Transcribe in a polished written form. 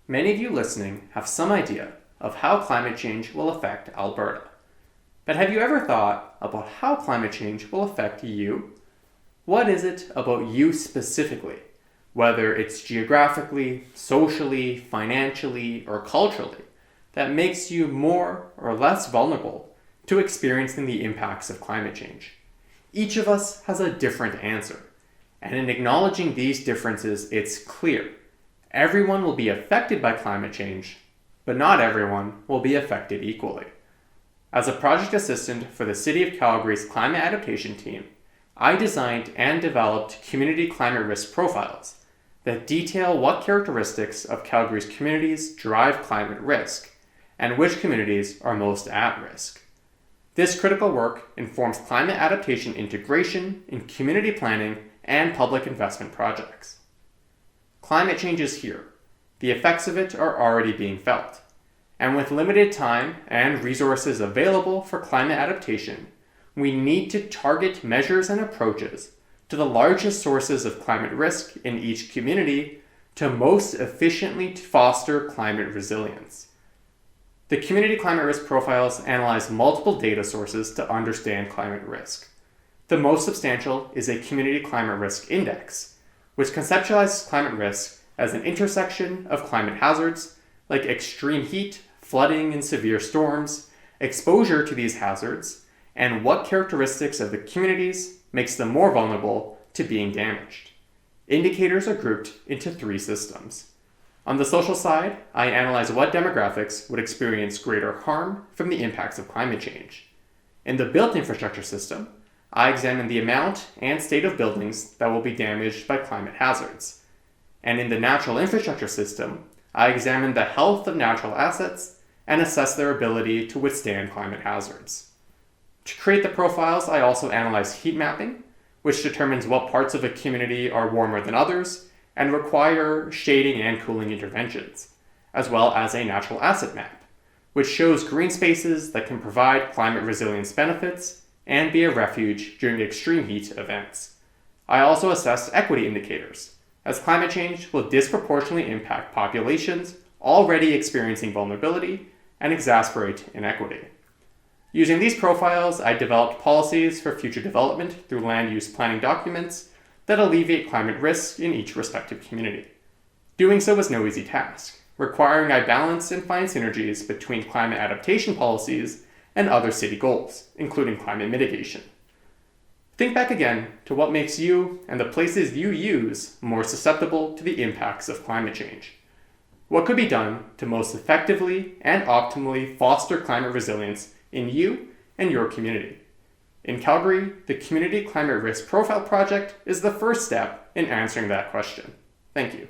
Many of you listening have some idea of how climate change will affect Alberta. But have you ever thought about how climate change will affect you? What is it about you specifically, whether it's geographically, socially, financially, or culturally, that makes you more or less vulnerable to experiencing the impacts of climate change? Each of us has a different answer, and in acknowledging these differences, it's clear everyone will be affected by climate change, but not everyone will be affected equally. As a project assistant for the City of Calgary's climate adaptation team, I designed and developed community climate risk profiles that detail what characteristics of Calgary's communities drive climate risk and which communities are most at risk. This critical work informs climate adaptation integration in community planning and public investment projects. Climate change is here. The effects of it are already being felt. And with limited time and resources available for climate adaptation, we need to target measures and approaches to the largest sources of climate risk in each community to most efficiently foster climate resilience. The community climate risk profiles analyze multiple data sources to understand climate risk. The most substantial is a community climate risk index, which conceptualizes climate risk as an intersection of climate hazards like extreme heat, flooding, and severe storms, exposure to these hazards, and what characteristics of the communities makes them more vulnerable to being damaged. Indicators are grouped into 3 systems. On the social side, I analyze what demographics would experience greater harm from the impacts of climate change. In the built infrastructure system, I examine the amount and state of buildings that will be damaged by climate hazards. And in the natural infrastructure system, I examine the health of natural assets and assess their ability to withstand climate hazards. To create the profiles, I also analyze heat mapping, which determines what parts of a community are warmer than others and require shading and cooling interventions, as well as a natural asset map, which shows green spaces that can provide climate resilience benefits and be a refuge during extreme heat events. I also assess equity indicators, as climate change will disproportionately impact populations already experiencing vulnerability and exacerbate inequity. Using these profiles, I developed policies for future development through land use planning documents that alleviate climate risk in each respective community. Doing so was no easy task, requiring I balance and find synergies between climate adaptation policies and other city goals, including climate mitigation. Think back again to what makes you and the places you use more susceptible to the impacts of climate change. What could be done to most effectively and optimally foster climate resilience in you and your community? In Calgary, the Community Climate Risk Profile Project is the first step in answering that question. Thank you.